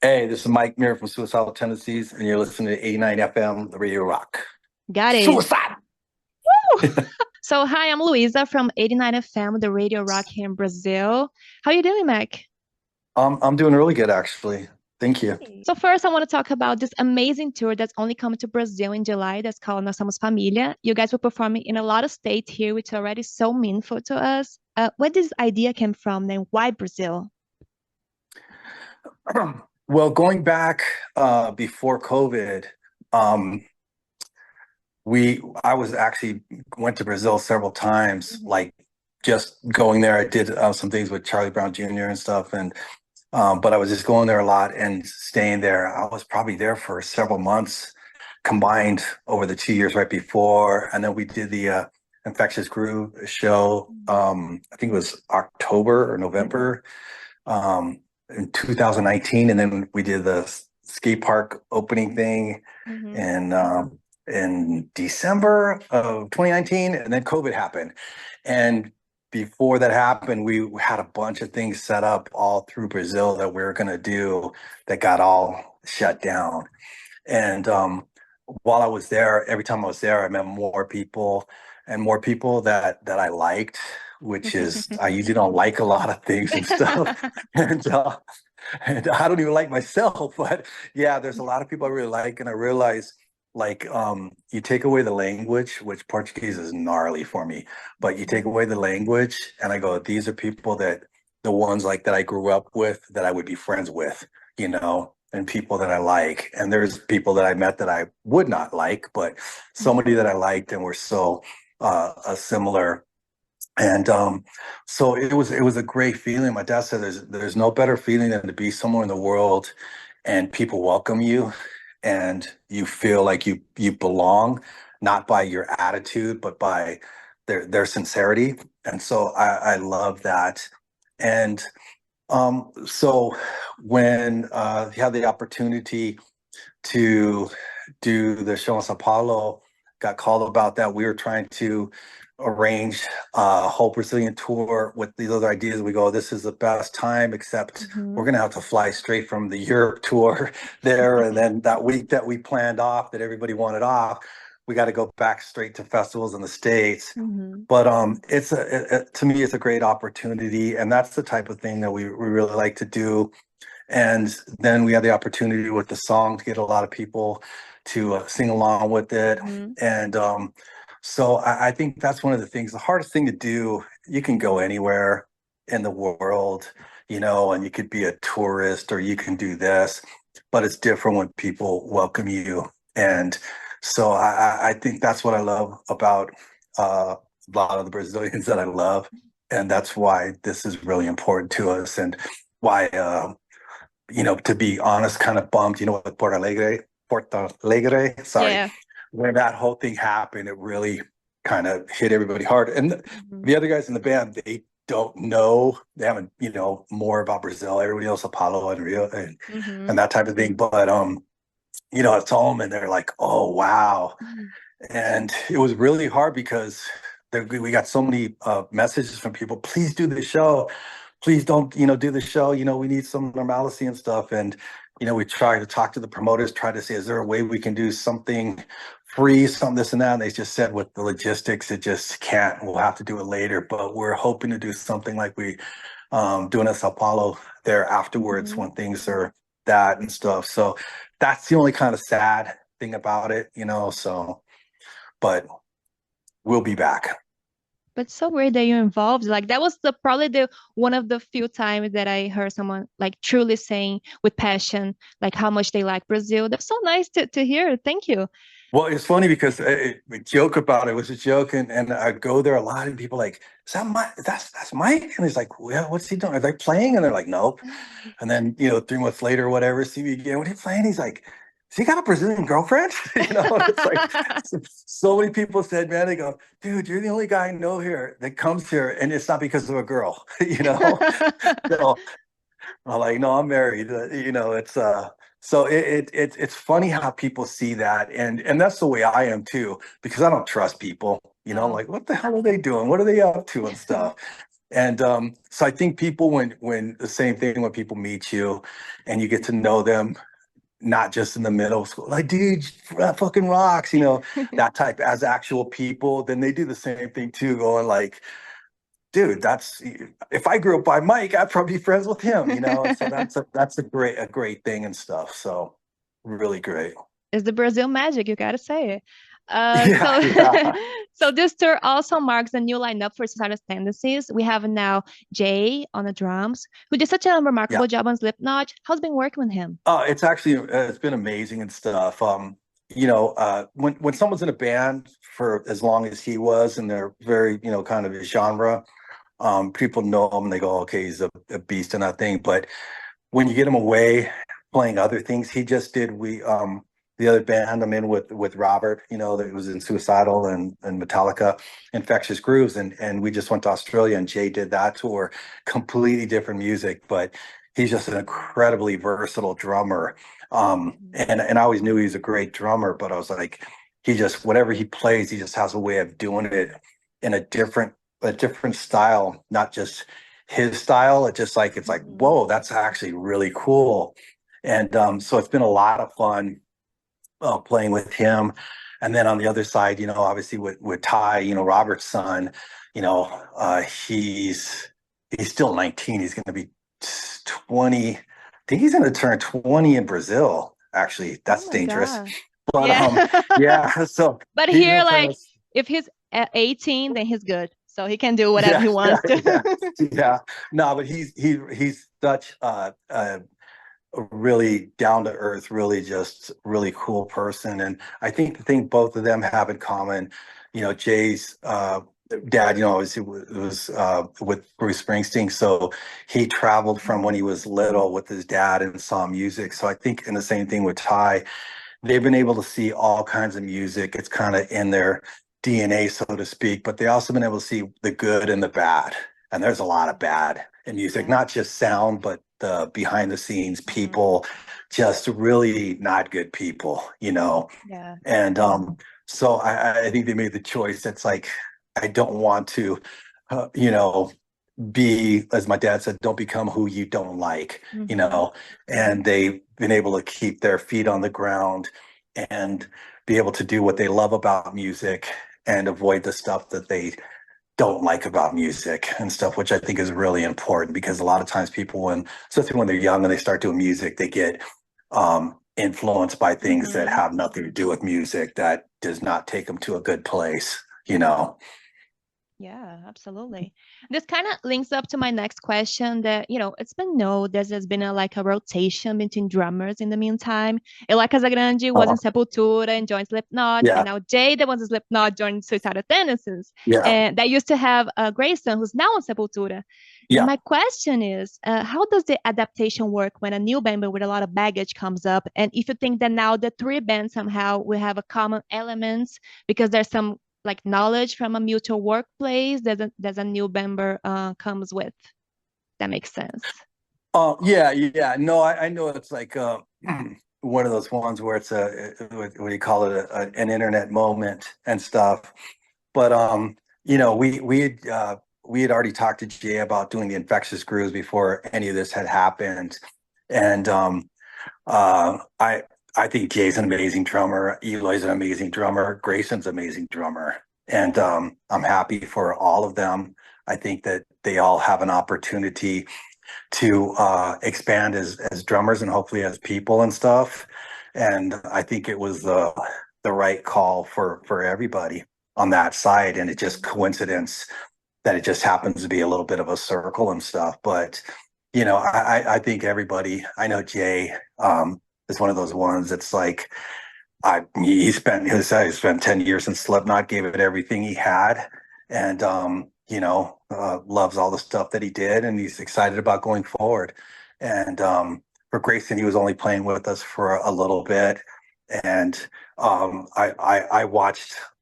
Hey, this is Mike Muir from Suicidal Tendencies, and you're listening to 89 FM, the Radio Rock. Got it. Suicide! Woo! So, hi, I'm Luiza from 89 FM, the Radio Rock here in Brazil. How you doing, Mac? I'm doing really good, actually. Thank you. So first, I want to talk about this amazing tour that's only coming to Brazil in July. That's called Nós Somos Família. You guys were performing in a lot of states here, which is already so meaningful to us. Where this idea came from, and why Brazil? Well, going back before COVID, um, I was actually went to Brazil several times, Mhm. like just going there. I did some things with Charlie Brown Jr. and stuff, and but I was just going there a lot and staying there. I was probably there for several months combined over the 2 years right before. And then we did the Infectious Groove show. I think it was October or November in 2019. And then we did the skate park opening thing Mhm. in December of 2019. And then COVID happened. And before that happened, we had a bunch of things set up all through Brazil that we were going to do that got all shut down. And while I was there, every time I was there, I met more people and more people that I liked, which is I usually don't like a lot of things and stuff. And and I don't even like myself, but yeah, there's a lot of people I really like, and I realize like you take away the language, which Portuguese is gnarly for me, but you take away the language, and I go, these are people that the ones like that I grew up with that I would be friends with, and people that I like. And there's people that I met that I would not like, but somebody that I liked and were so a similar. And so it was a great feeling. My dad said there's no better feeling than to be somewhere in the world and people welcome you and you feel like you belong, not by your attitude, but by their sincerity. And so I love that. And so when you had the opportunity to do the show in Sao Paulo, got called about that. We were trying to arrange a whole Brazilian tour with these other ideas. We go, this is the best time, except we're Mhm. going to have to fly straight from the Europe tour there. And then that week that we planned off, that everybody wanted off, we got to go back straight to festivals in the States. Mhm. But to me, it's a great opportunity. And that's the type of thing that we really like to do. And then we had the opportunity with the song to get a lot of people to sing along with it. Mhm. And so I think that's one of the things, the hardest thing to do. You can go anywhere in the world, and you could be a tourist or you can do this, but it's different when people welcome you. And so I think that's what I love about a lot of the Brazilians that I love. And that's why this is really important to us and why to be honest, kind of bummed, with Porto Alegre, sorry, Yeah. when that whole thing happened, it really kind of hit everybody hard. And Mhm. the other guys in the band, they don't know, they haven't, more about Brazil. Everybody knows Apollo and Rio and Mhm. that type of thing. But, I told them and they're like, oh, wow. Mhm. And it was really hard because we got so many messages from people, please do the show. Please don't, do the show. We need some normalcy and stuff. And, we try to talk to the promoters, try to say, is there a way we can do something free, some this and that? And they just said with the logistics, it just can't. We'll have to do it later. But we're hoping to do something like we doing a Sao Paulo there afterwards Mhm. when things are that and stuff. So that's the only kind of sad thing about it, so but we'll be back. But so weird that you're involved. Like that was the probably the one of the few times that I heard someone like truly saying with passion, like how much they like Brazil. That's so nice to hear. Thank you. Well, it's funny because we joke about it. It was a joke, and I go there a lot, and people are like, "Is that Mike? That's Mike?" And he's like, "Well, what's he doing? Are they playing?" And they're like, "Nope." And then 3 months later, or whatever, see me again. What are you playing? He's like, "Has he got a Brazilian girlfriend?" It's like so many people said, "Man," they go, "Dude, you're the only guy I know here that comes here, and it's not because of a girl." So I'm like, no, I'm married. It's so it's funny how people see that, and that's the way I am too, because I don't trust people. I'm Oh. like, what the hell are they doing? What are they up to and stuff? And so I think people, when the same thing, when people meet you and you get to know them, not just in the middle school, like, dude, that fucking rocks, that type as actual people, then they do the same thing too, going like, dude, if I grew up by Mike, I'd probably be friends with him, And so that's a great thing and stuff. So really great. It's the Brazil magic, you gotta say it. Yeah, So, yeah, so this tour also marks a new lineup for Suicidal Tendencies. We have now Jay on the drums, who did such a yeah. remarkable job on Slipknot. How's been working with him? It's been amazing and stuff. When someone's in a band for as long as he was, and they're very, kind of a genre, people know him and they go, okay, he's a beast in that thing. But when you get him away playing other things, he just did. The other band I'm in with Robert, that was in Suicidal and Metallica, Infectious Grooves, and we just went to Australia and Jay did that tour, completely different music, but he's just an incredibly versatile drummer. And I always knew he was a great drummer, but I was like, whatever he plays, he just has a way of doing it in a different style, not just his style. It's like, whoa, that's actually really cool. And so it's been a lot of fun playing with him. And then on the other side, obviously with Ty, Robert's son, he's still 19. He's going to be 20. I think he's going to turn 20 in Brazil. Actually, Oh that's my dangerous. God. But Yeah. yeah. So But he's here, going to play like, us. if he's at 18, then he's good. So he can do whatever Yeah, he yeah, wants yeah, to. yeah. No, but he's such a really down to earth, really just really cool person. And I think the thing both of them have in common, Jay's dad, obviously was with Bruce Springsteen. So he traveled from when he was little with his dad and saw music. So I think in the same thing with Ty, they've been able to see all kinds of music. It's kind of in their DNA, so to speak, but they also been able to see the good and the bad. And there's a lot of bad in music, Yeah. not just sound, but the behind the scenes Mhm. people, just really not good people. Yeah. And so I think they made the choice. It's like, I don't want to, uh, you know, as my dad said, don't become who you don't like, Hmm. and they've been able to keep their feet on the ground and be able to do what they love about music and avoid the stuff that they don't like about music and stuff, which I think is really important because a lot of times people, especially when they're young and they start doing music, they get influenced by things that Hmm. have nothing to do with music that does not take them to a good place. Yeah, absolutely. This kind of links up to my next question that, it's been known there's been a rotation between drummers in the meantime. Ela Casagrande was in Uh, Sepultura and joined Slipknot, and yeah, now Jay, that was in Slipknot, joined Suicidal Tendencies. yeah, And that used to have Grayson, who's now in Sepultura. And yeah. my question is, how does the adaptation work when a new member with a lot of baggage comes up? And if you think that now the three bands somehow will have a common elements because there's some like knowledge from a mutual workplace there's a new member comes with. That makes sense. Oh, yeah, yeah. No, I know it's like one of those ones where it's what do you call it, an internet moment and stuff. But we had already talked to Jay about doing the infectious grooves before any of this had happened, and I think Jay's an amazing drummer. Eloy's an amazing drummer. Grayson's an amazing drummer, and I'm happy for all of them. I think that they all have an opportunity to expand as drummers and hopefully as people and stuff. And I think it was the right call for everybody on that side. And it just coincidence that it just happens to be a little bit of a circle and stuff. But I think everybody. I know Jay is one of those ones that's like he spent 10 years in Slipknot, gave it everything he had, and loves all the stuff that he did, and he's excited about going forward. And for Grayson, he was only playing with us for a little bit, and I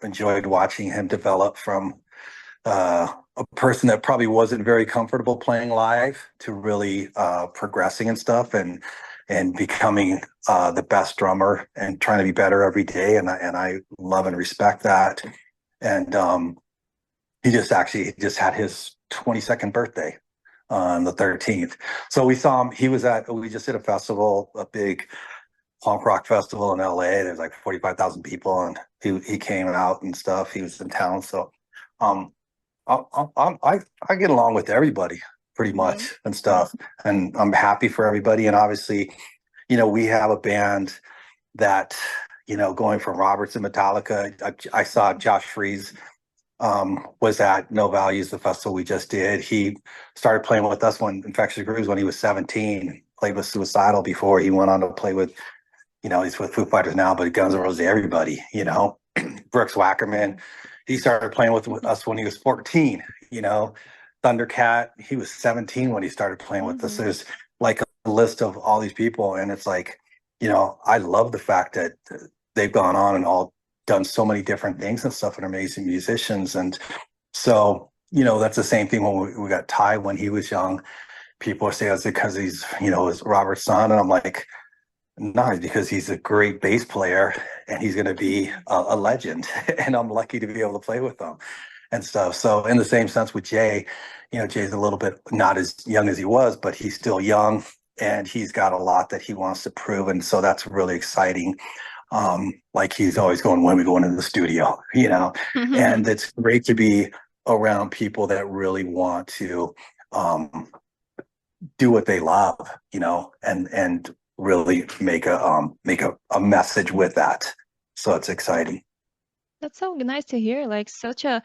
enjoyed watching him develop from a person that probably wasn't very comfortable playing live to really progressing and stuff and becoming the best drummer and trying to be better every day. And I love and respect that. And he just had his 22nd birthday on the 13th. So we saw him. We just did a festival, a big punk rock festival in LA. There's like 45,000 people, and he came out and stuff. He was in town. So um, I get along with everybody pretty much and stuff. And I'm happy for everybody. And obviously, we have a band that, going from Roberts and Metallica, I saw Josh Freese was at No Values, the festival we just did. He started playing with us when Infectious Grooves when he was 17, played with Suicidal before he went on to play with, he's with Foo Fighters now, but Guns N' Roses, everybody, Brooks Wackerman. He started playing with us when he was 14, Thundercat, he was 17 when he started playing with us. There's like a list of all these people. And it's like, I love the fact that they've gone on and all done so many different things and stuff and are amazing musicians. And so, that's the same thing when we got Ty when he was young. People say it's because he's, is Robert's son. And I'm like, no, it's because he's a great bass player and he's going to be a legend. And I'm lucky to be able to play with him and stuff. So in the same sense with Jay, Jay's a little bit not as young as he was, but he's still young and he's got a lot that he wants to prove. And so that's really exciting. Like he's always going, when are we going into the studio, and it's great to be around people that really want to do what they love, and really make a message with that. So it's exciting. That's so nice to hear. Like such a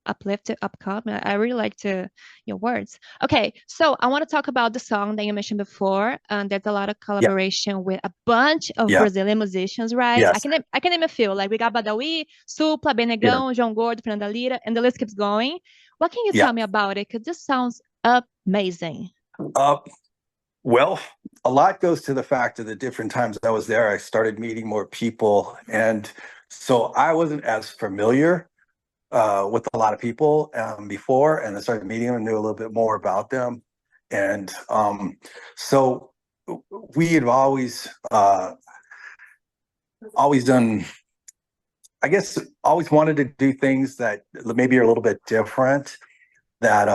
uplifted upcoming. I really like your words. Okay, so I want to talk about the song that you mentioned before. There's a lot of collaboration with a bunch of Brazilian musicians, right? Yes. I can name a few. Like we got Badawi, Supla, Benegão, João Gordo, Fernanda Lira, and the list keeps going. What can you tell me about it? Because this sounds amazing. Well, a lot goes to the fact that the different times I was there, I started meeting more people. And so I wasn't as familiar with a lot of people before, and I started meeting them and knew a little bit more about them. And so we had always done, I guess, always wanted to do things that maybe are a little bit different, that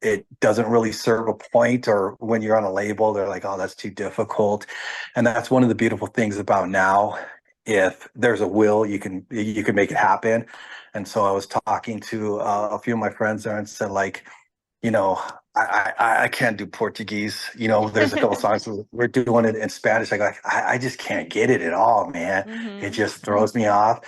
it doesn't really serve a point, or when you're on a label, they're like, oh, that's too difficult. And that's one of the beautiful things about now. If there's a will, you can make it happen. And so I was talking to a few of my friends there and said, like, I can't do Portuguese. There's a couple songs we're doing it in Spanish. I go, I just can't get it at all, man. It just throws me off.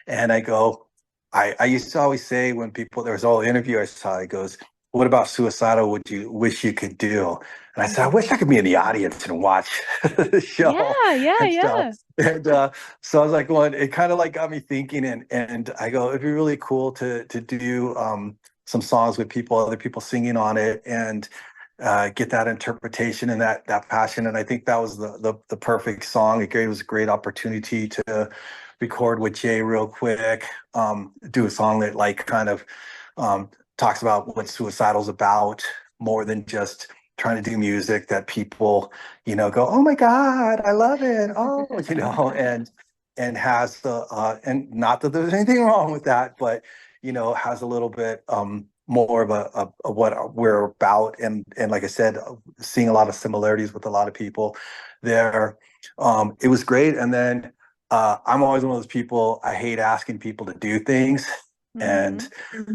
And I go, I used to always say when there was all interview I saw, he goes, what about Suicidal would you wish you could do? And I said, I wish I could be in the audience and watch the show. Yeah. And so I was like, well, it kind of like got me thinking, and I go, it'd be really cool to do some songs with other people singing on it, and get that interpretation and that passion. And I think that was the perfect song. It was a great opportunity to record with Jay real quick, do a song that like kind of talks about what Suicidal's about, more than just trying to do music that people, go, oh my God, I love it. Oh, and has and not that there's anything wrong with that, but, has a little bit more of a what we're about. And like I said, seeing a lot of similarities with a lot of people there. It was great. And then I'm always one of those people, I hate asking people to do things. And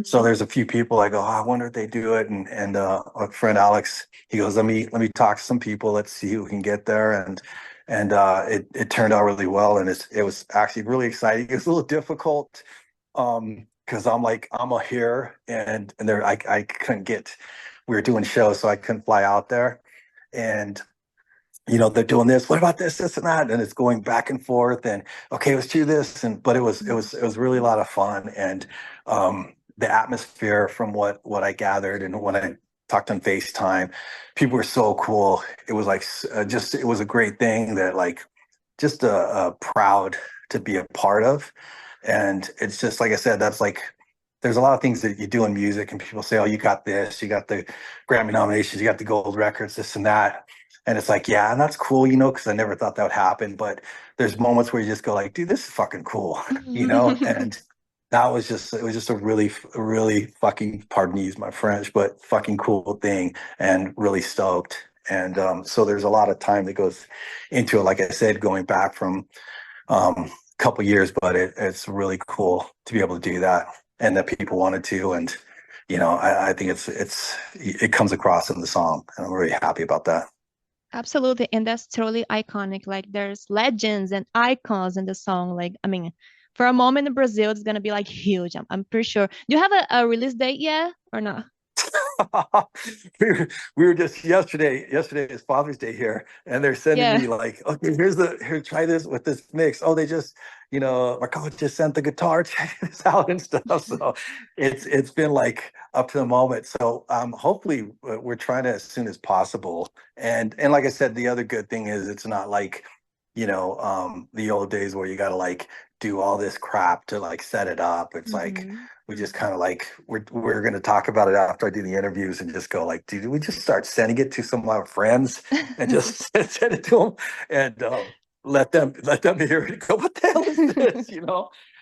so there's a few people I go, oh, I wonder if they do it. And our friend Alex, he goes, let me talk to some people. Let's see who can get there. And it turned out really well. And it was actually really exciting. It was a little difficult because I'm here and there I couldn't get, we were doing shows, so I couldn't fly out there. And they're doing this. What about this and that? And it's going back and forth. And okay, let's do this. But it was really a lot of fun. And the atmosphere, from what I gathered and when I talked on FaceTime, people were so cool. It was like it was a great thing that like just proud to be a part of. And it's just like I said, that's like, there's a lot of things that you do in music, and people say, oh, you got this, you got the Grammy nominations, you got the gold records, this and that. And it's like, yeah, and that's cool, because I never thought that would happen. But there's moments where you just go like, dude, this is fucking cool, and that was just, it was just a really fucking, pardon me, use my French, but fucking cool thing, and really stoked. And so there's a lot of time that goes into it, like I said, going back from a couple years, but it's really cool to be able to do that, and that people wanted to. And I think it comes across in the song, and I'm really happy about that. Absolutely, and that's totally iconic. Like there's legends and icons in the song. Like I mean, for a moment in Brazil, it's gonna be like huge. I'm pretty sure. Do you have a release date yet or not? we were just yesterday is Father's Day here, and they're sending Yeah. me like, okay, here, try this with this mix. Oh, they just, my coach just sent the guitar, check this out and stuff. So it's been like up to the moment. So hopefully we're trying to as soon as possible. And like I said, the other good thing is it's not like, the old days where you gotta like do all this crap to like set it up. It's like we just kind of like we're going to talk about it after I do the interviews, and just go like, dude, we just start sending it to some of our friends and just send it to them, and let them hear it and go, what the hell is this,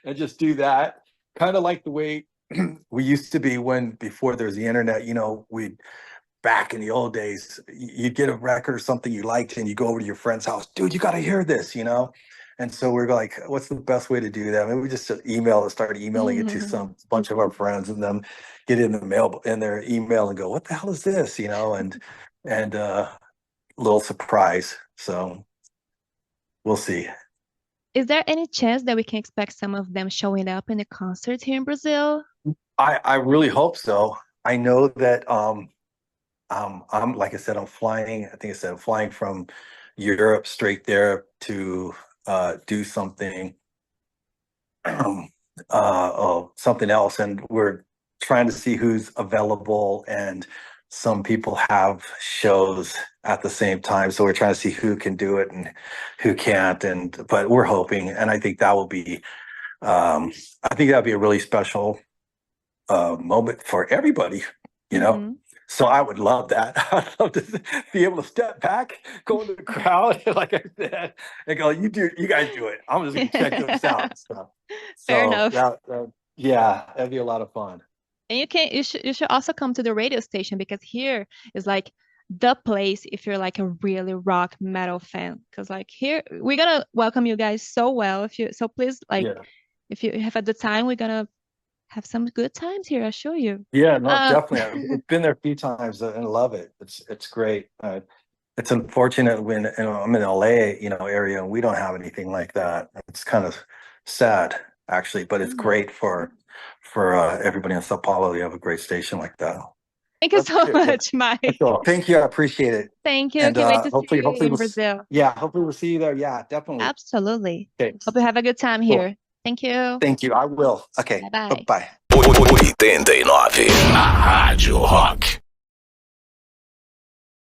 and just do that. Kind of like the way we used to be before there was the internet. We'd back in the old days, you'd get a record or something you liked, and you go over to your friend's house, dude, you got to hear this, And so we're like, what's the best way to do that? I mean, we just started emailing it to some bunch of our friends, and then get in their email and go, what the hell is this? And little surprise. So we'll see. Is there any chance that we can expect some of them showing up in the concert here in Brazil? I really hope so. I know that I'm, like I said, I'm flying from Europe straight there to do something something else, and we're trying to see who's available, and some people have shows at the same time, so we're trying to see who can do it and who can't. But we're hoping, and I think that will be that'll be a really special moment for everybody, So I would love that. I'd love to be able to step back, go in the crowd, like I said, and go, you guys do it. I'm just gonna check this out. Fair enough. Yeah, that'd be a lot of fun. And you should also come to the radio station, because here is like the place if you're like a really rock metal fan. Because like here we're gonna welcome you guys so well. So please, like, if you have the time, we're gonna have some good times here. I'll show you. Yeah, no, definitely. I've been there a few times and love it. It's great. It's unfortunate when I'm in LA, area, and we don't have anything like that. It's kind of sad, actually, but it's great for everybody in Sao Paulo. You have a great station like that. Thank you so much, Mike. Thank you. I appreciate it. Thank you. Can't wait to see you in Brazil. Yeah, hopefully we'll see you there. Yeah, definitely. Absolutely. Okay. Hope you have a good time here. Thank you. Thank you. I will. Okay. Bye-bye. Bye. 89, a Rádio Rock.